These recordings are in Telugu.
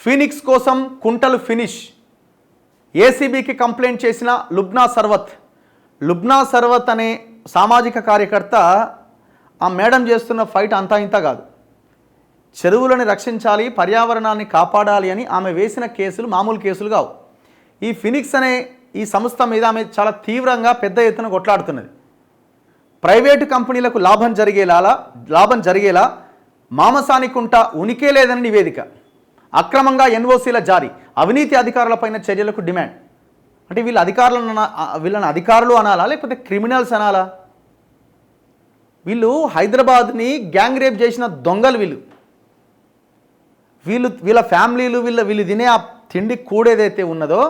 ఫీనిక్స్ కోసం కుంటలు ఫినిష్. ఏసీబీకి కంప్లైంట్ చేసిన లుబ్నా సర్వత్ అనే సామాజిక కార్యకర్త ఆ మేడం చేస్తున్న ఫైట్ అంతా ఇంత కాదు. చెరువులను రక్షించాలి, పర్యావరణాన్ని కాపాడాలి అని ఆమె వేసిన కేసులు మామూలు కేసులు కావు. ఈ ఫినిక్స్ అనే ఈ సంస్థ మీద ఆమె చాలా తీవ్రంగా పెద్ద ఎత్తున కొట్లాడుతున్నది. ప్రైవేటు కంపెనీలకు లాభం జరిగేలా మామసానికుంట ఉనికే లేదని నివేదిక, అక్రమంగా ఎన్ఓసీల జారీ, అవినీతి అధికారులపైన చర్యలకు డిమాండ్. అంటే వీళ్ళని అధికారులు అనాలా లేకపోతే క్రిమినల్స్ అనాలా? వీళ్ళు హైదరాబాద్ని గ్యాంగ్ రేప్ చేసిన దొంగలు. వీళ్ళ ఫ్యామిలీలు వీళ్ళు తినే ఆ తిండి కూడేదైతే ఉన్నదో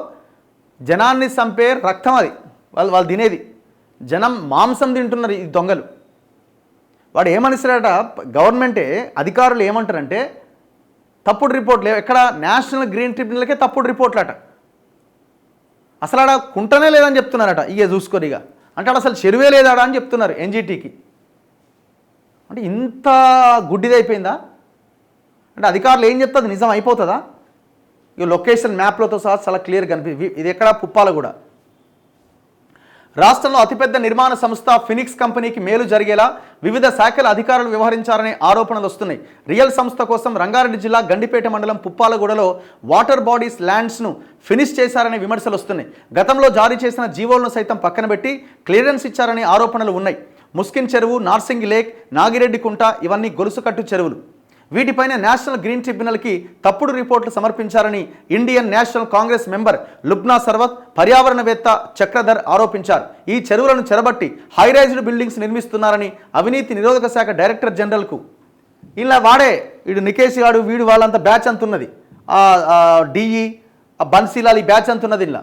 జనాన్ని చంపే రక్తం అది. వాళ్ళు తినేది జనం మాంసం తింటున్నారు ఈ దొంగలు. వాడు ఏమనిస్తాడట, గవర్నమెంటే అధికారులు ఏమంటారంటే తప్పుడు రిపోర్ట్లు. ఎక్కడ నేషనల్ గ్రీన్ ట్రిబ్యునల్కే తప్పుడు రిపోర్ట్లట. అసలు ఆడ కుంటనే లేదని చెప్తున్నారట. ఇక చూసుకోరిగా అంటే అసలు చెరువే లేదాడా అని చెప్తున్నారు ఎన్జిటికి. అంటే ఇంత గుడ్డిదైపోయిందా? అంటే అధికారులు ఏం చెప్తే అది నిజం అయిపోతుందా? ఇక లొకేషన్ మ్యాప్లతో సహా చాలా క్లియర్గా కనిపి. ఇది ఎక్కడ పుప్పాలగూడ. రాష్ట్రంలో అతిపెద్ద నిర్మాణ సంస్థ ఫినిక్స్ కంపెనీకి మేలు జరిగేలా వివిధ శాఖల అధికారులు వ్యవహరించారనే ఆరోపణలు వస్తున్నాయి. రియల్ సంస్థ కోసం రంగారెడ్డి జిల్లా గండిపేట మండలం పుప్పాలగూడలో వాటర్ బాడీస్ ల్యాండ్స్ను ఫినిష్ చేశారనే విమర్శలు వస్తున్నాయి. గతంలో జారీ చేసిన జీవోలను సైతం పక్కన పెట్టి క్లియరెన్స్ ఇచ్చారనే ఆరోపణలు ఉన్నాయి. ముస్కిన్ చెరువు, నార్సింగి లేక్, నాగిరెడ్డి కుంట ఇవన్నీ గొలుసుకట్టు చెరువులు. వీటిపైన నేషనల్ గ్రీన్ ట్రిబ్యునల్కి తప్పుడు రిపోర్టులు సమర్పించారని Indian National Congress member Lubna Sarwat, పర్యావరణవేత్త చక్రధర్ ఆరోపించారు. ఈ చెరువులను చెరబట్టి హైరైజ్డ్ బిల్డింగ్స్ నిర్మిస్తున్నారని అవినీతి నిరోధక శాఖ డైరెక్టర్ జనరల్కు ఇలా వీడు నికేష్ గాడు వీడు వాళ్ళంతా బ్యాచ్ అంతున్నది. డిఈ బన్సీలాల్ ఈ బ్యాచ్ అంతున్నది. ఇలా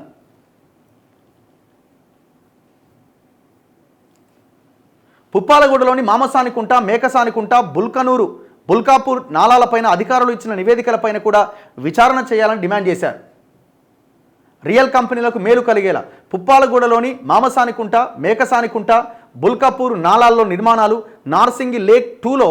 పుప్పాలగూడలోని మామసానికుంట, మేకసానికుంట, బుల్కాపూర్ నాలాలపైన అధికారులు ఇచ్చిన నివేదికలపైన కూడా విచారణ చేయాలని డిమాండ్ చేశారు. రియల్ కంపెనీలకు మేలు కలిగేలా పుప్పాలగూడలోని మామసానికుంట, మేకసానికుంట, బుల్కాపూర్ నాలాల్లో నిర్మాణాలు, నార్సింగి లేక్ 2లో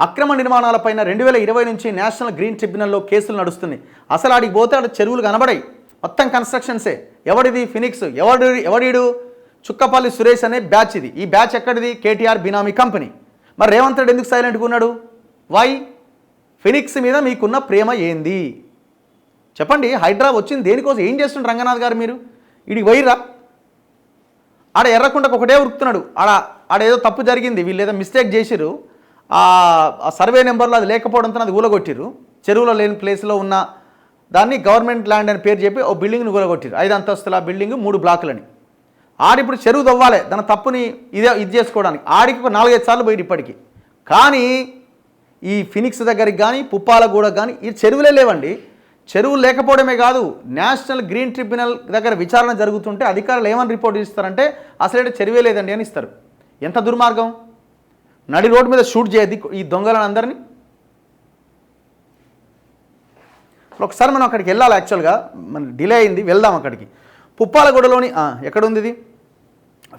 అక్రమ నిర్మాణాలపైన 2020 నుంచి నేషనల్ గ్రీన్ ట్రిబ్యునల్లో కేసులు నడుస్తున్నాయి. అసలు ఆడికి పోతే ఆడ చెరువులు కనబడాయి, మొత్తం కన్స్ట్రక్షన్సే. ఎవడిది ఫినిక్స్? ఎవడీడు? చుక్కపల్లి సురేష్ అనే బ్యాచ్ ఇది. ఈ బ్యాచ్ ఎక్కడిది? కేటీఆర్ బినామీ కంపెనీ. మరి రేవంత్ రెడ్డి ఎందుకు సైలెంట్గా ఉన్నాడు? వై? ఫినిక్స్ మీద మీకున్న ప్రేమ ఏంది చెప్పండి. హైడ్రా వచ్చింది దేనికోసం? ఏం చేస్తుండ్రు రంగనాథ్ గారు మీరు? ఇడికి పోయిర్రా? ఆడ ఎర్రకుంటకు ఒకటే ఉరుకుతున్నాడు. ఆడ ఏదో తప్పు జరిగింది, వీళ్ళు ఏదో మిస్టేక్ చేసిర్రు, ఆ సర్వే నెంబర్లో అది లేకపోవడంతో అది ఊలగొట్టిర్రు. చెరువులో లేని ప్లేస్లో ఉన్న దాన్ని గవర్నమెంట్ ల్యాండ్ అని పేరు చెప్పి ఓ బిల్డింగ్ని ఊలగొట్టిర్రు. 5 అంతస్తుల బిల్డింగ్ 3 బ్లాకులని. ఆడిప్పుడు చెరువు తవ్వాలి దాని తప్పుని ఇది చేసుకోవడానికి. ఆడికి ఒక 4-5 సార్లు పోయి ఇప్పటికి. కానీ ఈ ఫినిక్స్ దగ్గరికి కానీ పుప్పాలగూడ కానీ ఈ చెరువులే లేవండి. చెరువులు లేకపోవడమే కాదు, నేషనల్ గ్రీన్ ట్రిబ్యునల్ దగ్గర విచారణ జరుగుతుంటే అధికారులు ఏమని రిపోర్ట్ ఇస్తారంటే అసలు చెరువే లేదండి అని ఇస్తారు. ఎంత దుర్మార్గం! నడి రోడ్డు మీద షూట్ చేయద్ది ఈ దొంగలను అందరినీ. ఒకసారి మనం అక్కడికి వెళ్ళాలి. యాక్చువల్గా మన డిలే అయింది, వెళ్దాం అక్కడికి. పుప్పాలగూడలోని ఎక్కడుంది ఇది?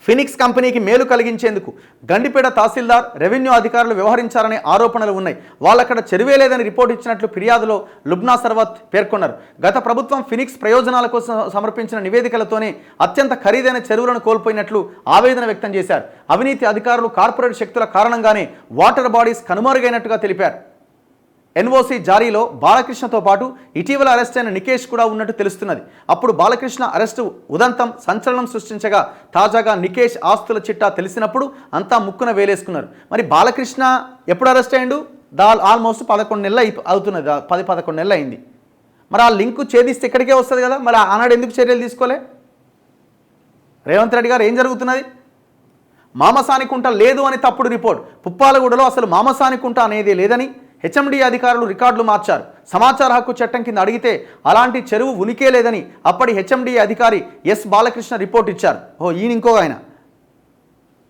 ఫినిక్స్ కంపెనీకి మేలు కలిగించేందుకు గండిపేట తహసీల్దార్, రెవెన్యూ అధికారులు వ్యవహరించారనే ఆరోపణలు ఉన్నాయి. వాళ్ళక్కడ చెరువే లేదని రిపోర్ట్ ఇచ్చినట్లు ఫిర్యాదులో లుబ్నా సర్వత్ పేర్కొన్నారు. గత ప్రభుత్వం ఫినిక్స్ ప్రయోజనాల కోసం సమర్పించిన నివేదికలతోనే అత్యంత ఖరీదైన చెరువులను కోల్పోయినట్లు ఆవేదన వ్యక్తం చేశారు. అవినీతి అధికారులు, కార్పొరేట్ శక్తుల కారణంగానే వాటర్ బాడీస్ కనుమరుగైనట్టుగా తెలిపారు. ఎన్ఓసీ జారీలో బాలకృష్ణతో పాటు ఇటీవల అరెస్ట్ అయిన నికేష్ కూడా ఉన్నట్టు తెలుస్తున్నది. అప్పుడు బాలకృష్ణ అరెస్టు ఉదంతం సంచలనం సృష్టించగా తాజాగా నికేష్ ఆస్తుల చిట్టా తెలిసినప్పుడు అంతా ముక్కున వేలేసుకున్నారు. మరి బాలకృష్ణ ఎప్పుడు అరెస్ట్ అయ్యిండు? ఆల్మోస్ట్ 11 నెలలు అవుతున్నది, 10-11 నెలలు అయింది. మరి ఆ లింకు ఛేదిస్తే ఇక్కడికే వస్తుంది కదా. మరి ఆనాడు ఎందుకు చర్యలు తీసుకోలే? రేవంత్ రెడ్డి గారు ఏం జరుగుతున్నది? మామసానికుంట లేదు అని తప్పుడు రిపోర్ట్. పుప్పాలగూడలో అసలు మామసానికుంట అనేది లేదని హెచ్ఎండి అధికారులు రికార్డులు మార్చారు. సమాచార హక్కు చట్టం కింద అడిగితే అలాంటి చెరువు ఉనికే లేదని అప్పటి హెచ్ఎండి అధికారి ఎస్ బాలకృష్ణ రిపోర్ట్ ఇచ్చారు. ఈయన ఇంకో ఆయన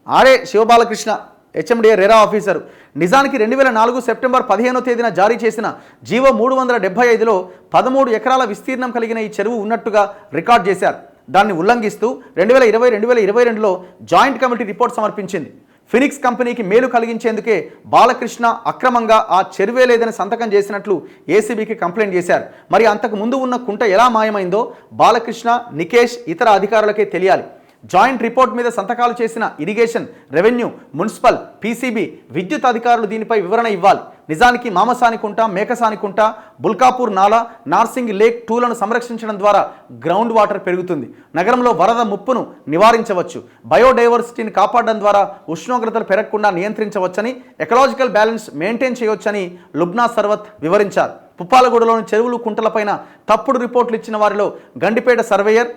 ఆడే శివబాలకృష్ణ, హెచ్ఎండిఏ రెరా ఆఫీసరు. నిజానికి 2004 సెప్టెంబర్ 15వ తేదీన జారీ చేసిన జీవో 375లో 13 ఎకరాల విస్తీర్ణం కలిగిన ఈ చెరువు ఉన్నట్టుగా రికార్డ్ చేశారు. దాన్ని ఉల్లంఘిస్తూ 2020-2022లో జాయింట్ కమిటీ రిపోర్ట్ సమర్పించింది. ఫినిక్స్ కంపెనీకి మేలు కలిగించేందుకే బాలకృష్ణ అక్రమంగా ఆ చెరువే లేదని సంతకం చేసినట్లు ఏసీబీకి కంప్లైంట్ చేశారు. మరి అంతకు ముందు ఉన్న కుంట ఎలా మాయమైందో బాలకృష్ణ, నికేష్, ఇతర అధికారులకే తెలియాలి. జాయింట్ రిపోర్ట్ మీద సంతకాలు చేసిన ఇరిగేషన్, రెవెన్యూ, మున్సిపల్, పీసీబీ, విద్యుత్ అధికారులు దీనిపై వివరణ ఇవ్వాలి. నిజానికి మామసాని కుంట, మేకసాని కుంట, బుల్కాపూర్ నాలా, నార్సింగ్ లేక్ 2లను సంరక్షించడం ద్వారా గ్రౌండ్ వాటర్ పెరుగుతుంది. నగరంలో వరద ముప్పును నివారించవచ్చు. బయోడైవర్సిటీని కాపాడడం ద్వారా ఉష్ణోగ్రతలు పెరగకుండా నియంత్రించవచ్చని, ఎకలాజికల్ బ్యాలెన్స్ మెయింటైన్ చేయవచ్చని లుబ్నా సర్వత్ వివరించారు. పుప్పాలగూడలోని చెరువులు, కుంటలపైన తప్పుడు రిపోర్టులు ఇచ్చిన వారిలో Gandipet surveyor,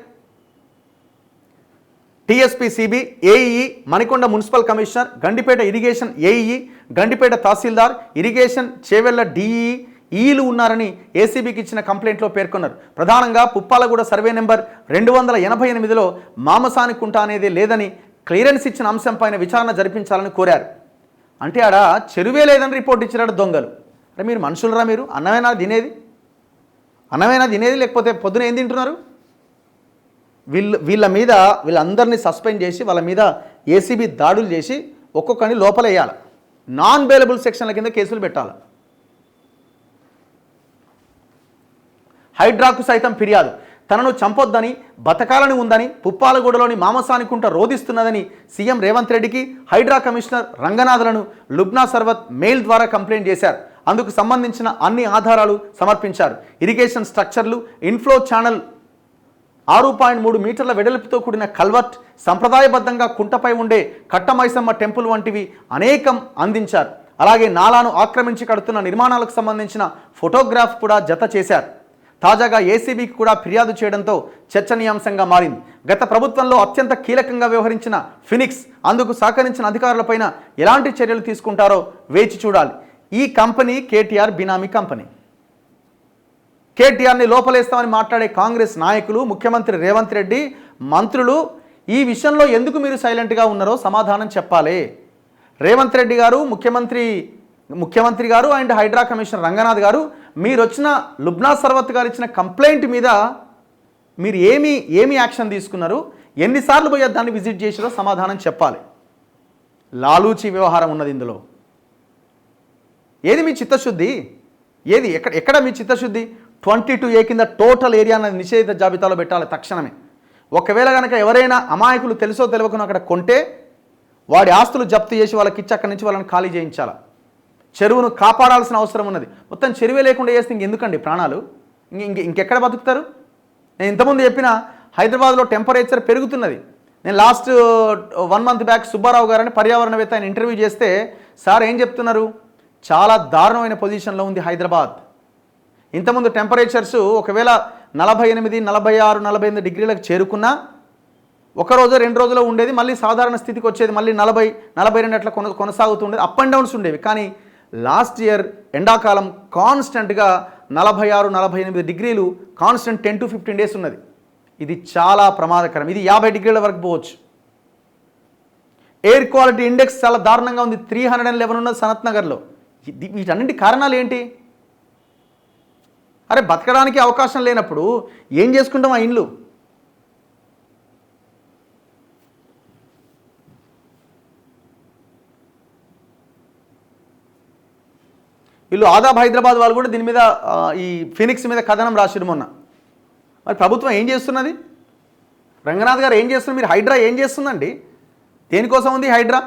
TSP CB, AEE, Manikonda municipal commissioner, Gandipet irrigation AEE, Gandipet tahsildar, irrigation Chevella DEE, ఈలు ఉన్నారని ఏసీబీకి ఇచ్చిన కంప్లైంట్లో పేర్కొన్నారు. ప్రధానంగా పుప్పాలగూడ సర్వే నెంబర్ 288లో మామసాని కుంట అనేది లేదని క్లియరెన్స్ ఇచ్చిన అంశంపైన విచారణ జరిపించాలని కోరారు. అంటే ఆడ చెరువే లేదని రిపోర్ట్ ఇచ్చినాడు దొంగలు. అంటే మీరు మనుషులరా? మీరు అన్నమైనా తినేది లేకపోతే పొద్దున ఏం తింటున్నారు? వీళ్ళందరినీ సస్పెండ్ చేసి వాళ్ళ మీద ఏసీబీ దాడులు చేసి ఒక్కొక్కరిని లోపలేయాలి. నాన్ బెయిలబుల్ సెక్షన్ల కింద కేసులు పెట్టాలి. హైడ్రాకు సైతం ఫిర్యాదు. తనను చంపొద్దని, బతకాలని ఉందని పుప్పాలగూడలోని మామసాని కుంట రోధిస్తున్నదని సీఎం రేవంత్ రెడ్డికి హైడ్రా కమిషనర్ రంగనాథ్లను లుబ్నా సర్వత్ మెయిల్ ద్వారా కంప్లైంట్ చేశారు. అందుకు సంబంధించిన అన్ని ఆధారాలు సమర్పించారు. ఇరిగేషన్ స్ట్రక్చర్లు, ఇన్ఫ్లో ఛానల్, 6.3 మీటర్ల వెడల్పుతో కూడిన కల్వర్ట్, సంప్రదాయబద్ధంగా కుంటపై ఉండే కట్టమైసమ్మ టెంపుల్ వంటివి అనేకం అందించారు. అలాగే నాలాను ఆక్రమించి కడుతున్న నిర్మాణాలకు సంబంధించిన ఫోటోగ్రాఫ్ కూడా జత చేశారు. తాజాగా ఏసీబీకి కూడా ఫిర్యాదు చేయడంతో చర్చనీయాంశంగా మారింది. గత ప్రభుత్వంలో అత్యంత కీలకంగా వ్యవహరించిన ఫినిక్స్ అందుకు సహకరించిన అధికారులపైన ఎలాంటి చర్యలు తీసుకుంటారో వేచి చూడాలి. ఈ కంపెనీ కేటీఆర్ బినామీ కంపెనీ. కేటీఆర్ని లోపలేస్తామని మాట్లాడే కాంగ్రెస్ నాయకులు, ముఖ్యమంత్రి రేవంత్ రెడ్డి, మంత్రులు ఈ విషయంలో ఎందుకు మీరు సైలెంట్గా ఉన్నారో సమాధానం చెప్పాలి. రేవంత్ రెడ్డి గారు, ముఖ్యమంత్రి గారు అండ్ హైడ్రా కమిషనర్ రంగనాథ్ గారు, మీరు వచ్చిన లుబ్నా సర్వత్ గారు ఇచ్చిన కంప్లైంట్ మీద మీరు ఏమి యాక్షన్ తీసుకున్నారు, ఎన్నిసార్లు పోయి దాన్ని విజిట్ చేసారో సమాధానం చెప్పాలి. లాలూచి వ్యవహారం ఉన్నది ఇందులో. ఏది మీ చిత్తశుద్ధి? ఏది ఎక్కడ మీ చిత్తశుద్ధి? 22A కింద టోటల్ ఏరియా అనేది నిషేధిత జాబితాలో పెట్టాలి తక్షణమే. ఒకవేళ కనుక ఎవరైనా అమాయకులు తెలుసో తెలియకుండా అక్కడ కొంటే వాడి ఆస్తులు జప్తు చేసి వాళ్ళకి ఇచ్చి అక్కడి నుంచి వాళ్ళని ఖాళీ చేయించాలి. చెరువును కాపాడాల్సిన అవసరం ఉన్నది. మొత్తం చెరువే లేకుండా చేస్తే ఇంకెందుకండి ప్రాణాలు? ఇంకెక్కడ బతుకుతారు? నేను ఇంతకుముందు చెప్పిన హైదరాబాద్లో టెంపరేచర్ పెరుగుతున్నది. నేను లాస్ట్ 1 మంత్ బ్యాక్ సుబ్బారావు గారని పర్యావరణవేత్త ఆయన ఇంటర్వ్యూ చేస్తే సార్ ఏం చెప్తున్నారు, చాలా దారుణమైన పొజిషన్లో ఉంది హైదరాబాద్. ఇంతకుముందు టెంపరేచర్స్ ఒకవేళ 48, 46, 48 డిగ్రీలకు చేరుకున్నా ఒకరోజు 2 రోజుల్లో ఉండేది, మళ్ళీ సాధారణ స్థితికి వచ్చేది, మళ్ళీ 40, 42 అట్లా కొనసాగుతుండేది. అప్ అండ్ డౌన్స్ ఉండేవి. కానీ లాస్ట్ ఇయర్ ఎండాకాలం కాన్స్టెంట్గా 46, 48 డిగ్రీలు కాన్స్టెంట్ 10 to 15 డేస్ ఉన్నది. ఇది చాలా ప్రమాదకరం. ఇది 50 డిగ్రీల వరకు పోవచ్చు. ఎయిర్ క్వాలిటీ ఇండెక్స్ చాలా దారుణంగా ఉంది. 311 ఉన్నది సనత్ నగర్లో. వీటన్నింటి కారణాలు ఏంటి? అరే బతకడానికి అవకాశం లేనప్పుడు ఏం చేసుకుంటాం ఆ ఇండ్లు? వీళ్ళు ఆదాబ్ హైదరాబాద్ వాళ్ళు కూడా దీని మీద ఈ ఫినిక్స్ మీద కథనం రాసిరు మొన్న. మరి ప్రభుత్వం ఏం చేస్తున్నది? రంగనాథ్ గారు ఏం చేస్తున్నారు? మీరు హైడ్రా ఏం చేస్తుందండి? దేనికోసం ఉంది హైడ్రా?